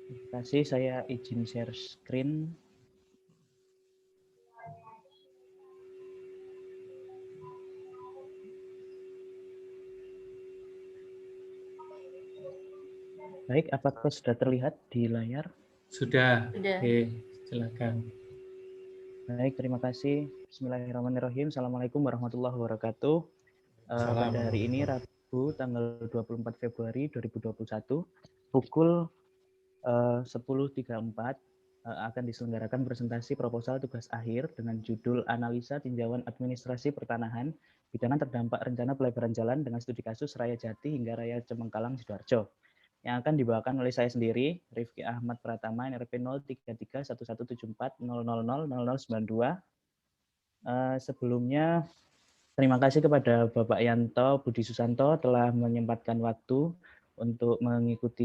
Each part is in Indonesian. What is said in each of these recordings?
Terima kasih, saya izin share screen. Baik, apakah sudah terlihat di layar? Sudah. Sudah. Oke, silakan. Baik, terima kasih. Bismillahirrahmanirrahim. Assalamualaikum warahmatullahi wabarakatuh. Salam. Pada hari ini Rabu tanggal 24 Februari 2021 pukul 10.34 akan diselenggarakan presentasi proposal tugas akhir dengan judul Analisa Tinjauan Administrasi Pertanahan Bidangan Terdampak Rencana Pelebaran Jalan dengan Studi Kasus Raya Jati hingga Raya Cemengkalang Sidoarjo, yang akan dibawakan oleh saya sendiri, Rifki Ahmad Pratama, NRP 03317400000092. Sebelumnya, terima kasih kepada Bapak Yanto Budi Susanto telah menyempatkan waktu untuk mengikuti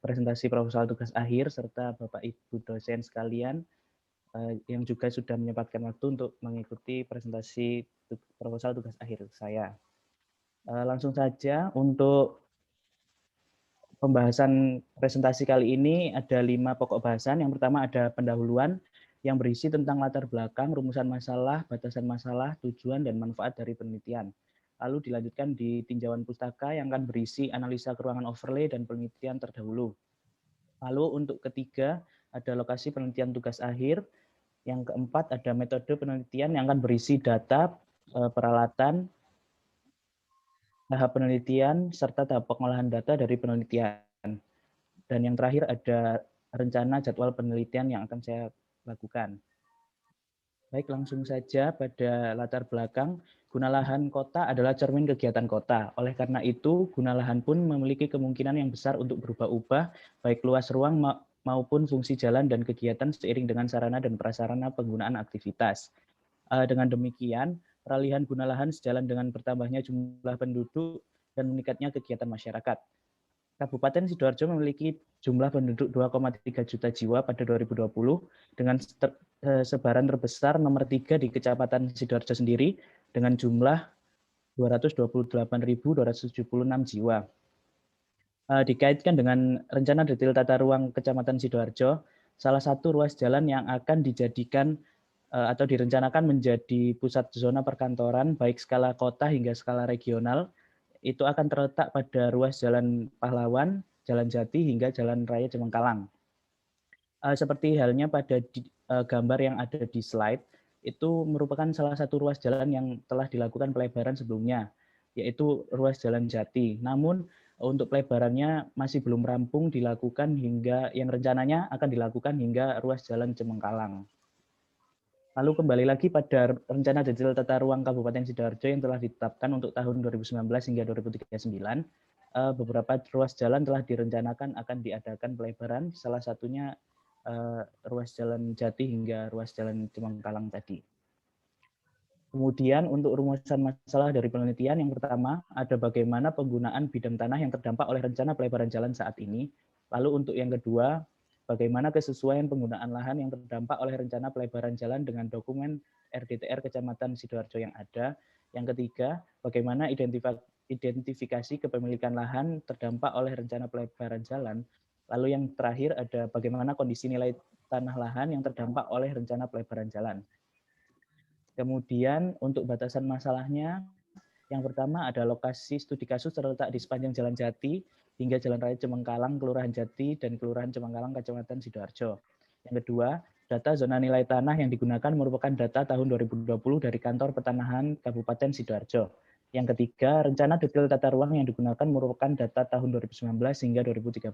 presentasi proposal tugas akhir, serta Bapak Ibu dosen sekalian yang juga sudah menyempatkan waktu untuk mengikuti presentasi proposal tugas akhir saya. Langsung saja untuk pembahasan presentasi kali ini ada 5 pokok bahasan. Yang pertama ada pendahuluan yang berisi tentang latar belakang, rumusan masalah, batasan masalah, tujuan, dan manfaat dari penelitian. Lalu dilanjutkan di tinjauan pustaka yang akan berisi analisa keruangan overlay dan penelitian terdahulu. Lalu untuk ketiga ada lokasi penelitian tugas akhir. Yang keempat ada metode penelitian yang akan berisi data, peralatan, tahap penelitian, serta tahap pengolahan data dari penelitian. Dan yang terakhir ada rencana jadwal penelitian yang akan saya lakukan. Baik, langsung saja pada latar belakang. Guna lahan kota adalah cermin kegiatan kota. Oleh karena itu, guna lahan pun memiliki kemungkinan yang besar untuk berubah-ubah, baik luas ruang maupun fungsi jalan dan kegiatan seiring dengan sarana dan prasarana penggunaan aktivitas. Dengan demikian, peralihan guna lahan sejalan dengan bertambahnya jumlah penduduk dan meningkatnya kegiatan masyarakat. Kabupaten Sidoarjo memiliki jumlah penduduk 2,3 juta jiwa pada 2020 dengan sebaran terbesar nomor 3 di Kecamatan Sidoarjo sendiri dengan jumlah 228.276 jiwa. Dikaitkan dengan rencana detail tata ruang Kecamatan Sidoarjo, salah satu ruas jalan yang akan dijadikan atau direncanakan menjadi pusat zona perkantoran baik skala kota hingga skala regional itu akan terletak pada ruas Jalan Pahlawan, Jalan Jati, hingga Jalan Raya Cemengkalang. Seperti halnya pada gambar yang ada di slide, itu merupakan salah satu ruas jalan yang telah dilakukan pelebaran sebelumnya, yaitu ruas Jalan Jati. Namun untuk pelebarannya masih belum rampung dilakukan hingga yang rencananya akan dilakukan hingga ruas Jalan Cemengkalang. Lalu kembali lagi pada rencana detail tata ruang Kabupaten Sidoarjo yang telah ditetapkan untuk tahun 2019 hingga 2039, beberapa ruas jalan telah direncanakan akan diadakan pelebaran, salah satunya ruas Jalan Jati hingga ruas Jalan Cemengkalang tadi. Kemudian untuk rumusan masalah dari penelitian, yang pertama ada bagaimana penggunaan bidang tanah yang terdampak oleh rencana pelebaran jalan saat ini. Lalu untuk yang kedua, bagaimana kesesuaian penggunaan lahan yang terdampak oleh rencana pelebaran jalan dengan dokumen RDTR Kecamatan Sidoarjo yang ada. Yang ketiga, bagaimana identifikasi kepemilikan lahan terdampak oleh rencana pelebaran jalan. Lalu yang terakhir ada bagaimana kondisi nilai tanah lahan yang terdampak oleh rencana pelebaran jalan. Kemudian untuk batasan masalahnya, yang pertama ada lokasi studi kasus terletak di sepanjang Jalan Jati hingga Jalan Raya Cemengkalang, Kelurahan Jati, dan Kelurahan Cemengkalang, Kecamatan Sidoarjo. Yang kedua, data zona nilai tanah yang digunakan merupakan data tahun 2020 dari Kantor Pertanahan Kabupaten Sidoarjo. Yang ketiga, rencana detail tata ruang yang digunakan merupakan data tahun 2019 hingga 2039.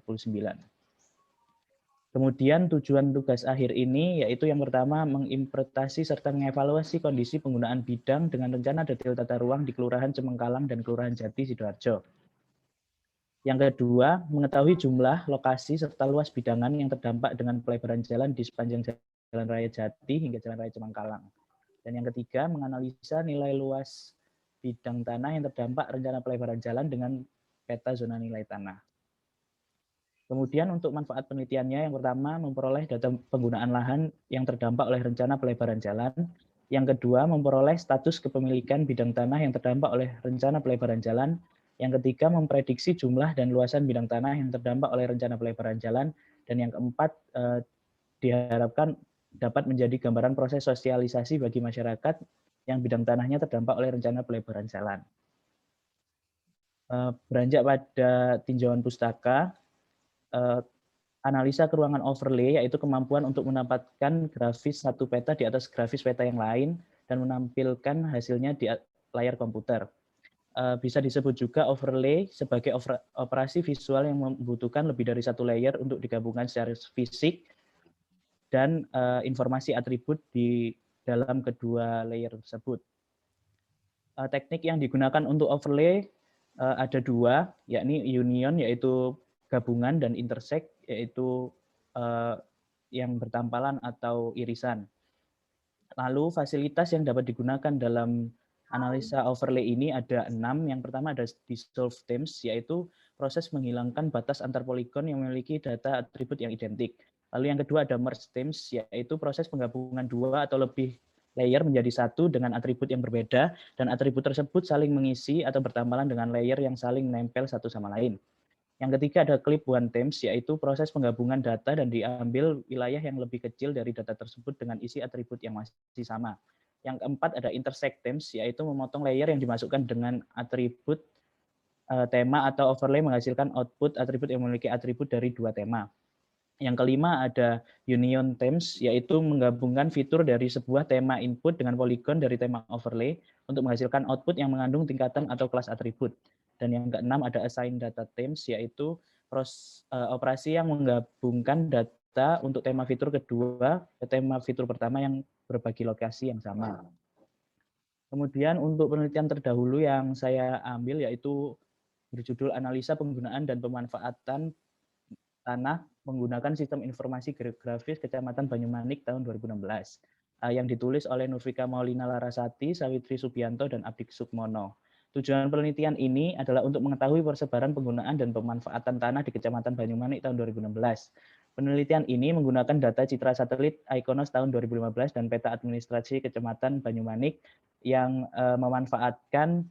Kemudian tujuan tugas akhir ini yaitu yang pertama menginterpretasi serta mengevaluasi kondisi penggunaan bidang dengan rencana detail tata ruang di Kelurahan Cemengkalang dan Kelurahan Jati Sidoarjo. Yang kedua, mengetahui jumlah, lokasi, serta luas bidangan yang terdampak dengan pelebaran jalan di sepanjang Jalan Raya Jati hingga Jalan Raya Cemengkalang. Dan yang ketiga, menganalisa nilai luas bidang tanah yang terdampak rencana pelebaran jalan dengan peta zona nilai tanah. Kemudian untuk manfaat penelitiannya, yang pertama memperoleh data penggunaan lahan yang terdampak oleh rencana pelebaran jalan. Yang kedua memperoleh status kepemilikan bidang tanah yang terdampak oleh rencana pelebaran jalan. Yang ketiga, memprediksi jumlah dan luasan bidang tanah yang terdampak oleh rencana pelebaran jalan. Dan yang keempat, diharapkan dapat menjadi gambaran proses sosialisasi bagi masyarakat yang bidang tanahnya terdampak oleh rencana pelebaran jalan. Beranjak pada tinjauan pustaka, analisa keruangan overlay, yaitu kemampuan untuk menempatkan grafis satu peta di atas grafis peta yang lain dan menampilkan hasilnya di layar komputer. Bisa disebut juga overlay sebagai operasi visual yang membutuhkan lebih dari satu layer untuk digabungkan secara fisik dan informasi atribut di dalam kedua layer tersebut. Teknik yang digunakan untuk overlay ada dua, yakni union, yaitu gabungan, dan intersect, yaitu yang bertampalan atau irisan. Lalu fasilitas yang dapat digunakan dalam analisa overlay ini ada 6. Yang pertama ada dissolve themes, yaitu proses menghilangkan batas antar poligon yang memiliki data atribut yang identik. Lalu yang kedua ada merge themes, yaitu proses penggabungan dua atau lebih layer menjadi satu dengan atribut yang berbeda, dan atribut tersebut saling mengisi atau bertampalan dengan layer yang saling menempel satu sama lain. Yang ketiga ada clip one themes, yaitu proses penggabungan data dan diambil wilayah yang lebih kecil dari data tersebut dengan isi atribut yang masih sama. Yang keempat ada intersect themes, yaitu memotong layer yang dimasukkan dengan atribut tema atau overlay menghasilkan output atribut yang memiliki atribut dari dua tema. Yang kelima ada union themes, yaitu menggabungkan fitur dari sebuah tema input dengan poligon dari tema overlay untuk menghasilkan output yang mengandung tingkatan atau kelas atribut. Dan yang keenam ada assign data themes, yaitu operasi yang menggabungkan data untuk tema fitur kedua ke tema fitur pertama yang berbagi lokasi yang sama. Kemudian untuk penelitian terdahulu yang saya ambil yaitu berjudul Analisa Penggunaan dan Pemanfaatan Tanah menggunakan Sistem Informasi Geografis Kecamatan Banyumanik tahun 2016 yang ditulis oleh Nurvika Maulina Larasati, Sawitri Subianto, dan Abdik Sukmono. Tujuan penelitian ini adalah untuk mengetahui persebaran penggunaan dan pemanfaatan tanah di Kecamatan Banyumanik tahun 2016. Penelitian ini menggunakan data citra satelit ICONOS tahun 2015 dan peta administrasi Kecamatan Banyumanik yang memanfaatkan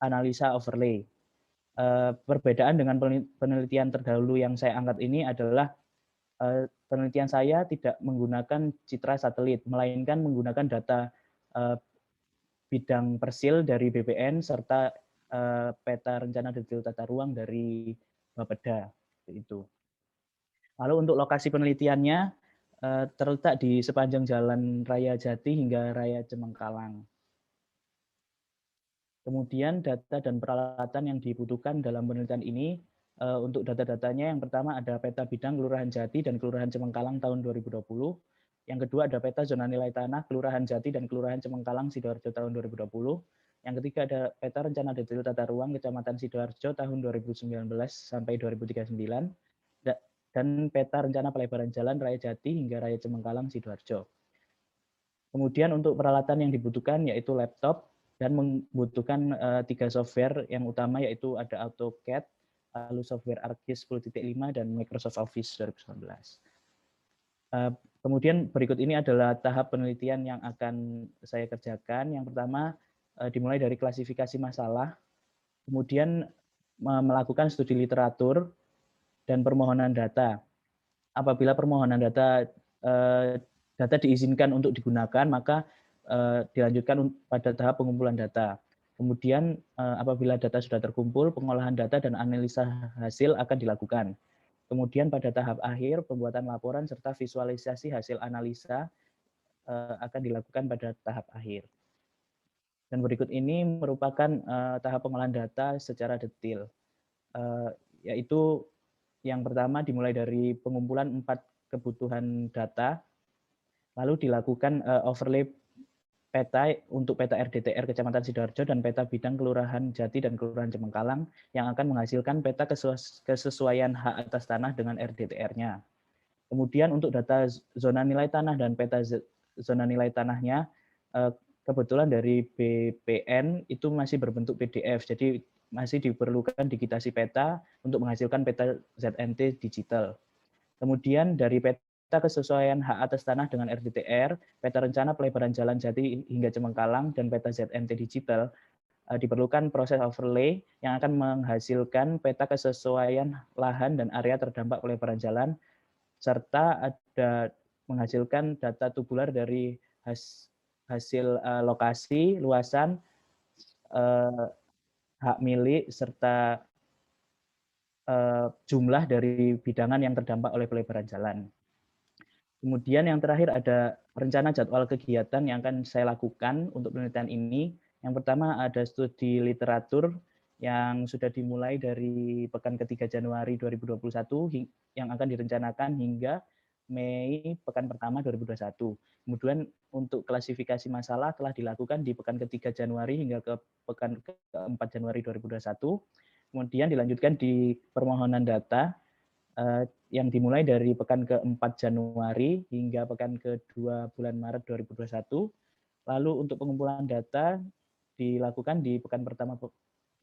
analisa overlay. Perbedaan dengan penelitian terdahulu yang saya angkat ini adalah penelitian saya tidak menggunakan citra satelit, melainkan menggunakan data bidang persil dari BPN serta peta rencana detail tata ruang dari Bapeda. Itu. Lalu untuk lokasi penelitiannya terletak di sepanjang Jalan Raya Jati hingga Raya Cemengkalang. Kemudian data dan peralatan yang dibutuhkan dalam penelitian ini, untuk data-datanya yang pertama ada peta bidang Kelurahan Jati dan Kelurahan Cemengkalang tahun 2020. Yang kedua ada peta zona nilai tanah Kelurahan Jati dan Kelurahan Cemengkalang Sidoarjo tahun 2020. Yang ketiga ada peta rencana detail tata ruang Kecamatan Sidoarjo tahun 2019 sampai 2039. Dan peta rencana pelebaran jalan Raya Jati hingga Raya Cemengkalang Sidoarjo. Kemudian untuk peralatan yang dibutuhkan yaitu laptop, dan membutuhkan 3 software yang utama yaitu ada AutoCAD, lalu software ArcGIS 10.5 dan Microsoft Office 2019. Kemudian berikut ini adalah tahap penelitian yang akan saya kerjakan. Yang pertama dimulai dari klasifikasi masalah, kemudian melakukan studi literatur dan permohonan data. Apabila permohonan data diizinkan untuk digunakan, maka dilanjutkan pada tahap pengumpulan data. Kemudian apabila data sudah terkumpul, pengolahan data dan analisa hasil akan dilakukan. Kemudian pada tahap akhir, pembuatan laporan serta visualisasi hasil analisa akan dilakukan pada tahap akhir. Dan berikut ini merupakan tahap pengolahan data secara detail, yaitu yang pertama dimulai dari pengumpulan 4 kebutuhan data, lalu dilakukan overlay peta untuk peta RDTR Kecamatan Sidoarjo dan peta bidang Kelurahan Jati dan Kelurahan Cemengkalang yang akan menghasilkan peta kesesuaian hak atas tanah dengan RDTR-nya. Kemudian untuk data zona nilai tanah dan peta zona nilai tanahnya, kebetulan dari BPN itu masih berbentuk PDF, jadi masih diperlukan digitasi peta untuk menghasilkan peta ZNT digital. Kemudian dari peta kesesuaian hak atas tanah dengan RDTR, peta rencana pelebaran jalan Jati hingga Cemengkalang, dan peta ZNT digital diperlukan proses overlay yang akan menghasilkan peta kesesuaian lahan dan area terdampak pelebaran jalan, serta ada menghasilkan data tubular dari hasil lokasi, luasan, hak milik, serta jumlah dari bidangan yang terdampak oleh pelebaran jalan. Kemudian yang terakhir ada rencana jadwal kegiatan yang akan saya lakukan untuk penelitian ini. Yang pertama ada studi literatur yang sudah dimulai dari pekan ketiga Januari 2021 yang akan direncanakan hingga Mei pekan pertama 2021. Kemudian untuk klasifikasi masalah telah dilakukan di pekan ketiga Januari hingga ke pekan keempat Januari 2021. Kemudian dilanjutkan di permohonan data yang dimulai dari pekan ke-4 Januari hingga pekan ke-2 bulan Maret 2021. Lalu untuk pengumpulan data dilakukan di pekan pertama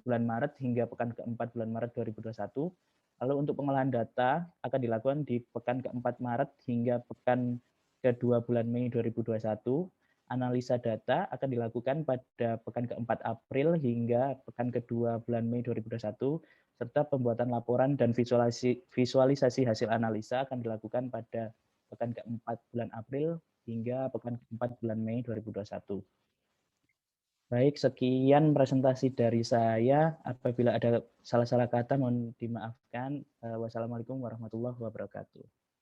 bulan Maret hingga pekan ke-4 bulan Maret 2021. Lalu untuk pengolahan data akan dilakukan di pekan ke-4 Maret hingga pekan ke-2 bulan Mei 2021. Analisa data akan dilakukan pada pekan ke-4 April hingga pekan ke-2 bulan Mei 2021, serta pembuatan laporan dan visualisasi hasil analisa akan dilakukan pada pekan ke-4 bulan April hingga pekan ke-4 bulan Mei 2021. Baik, sekian presentasi dari saya. Apabila ada salah-salah kata mohon dimaafkan. Wassalamualaikum warahmatullahi wabarakatuh.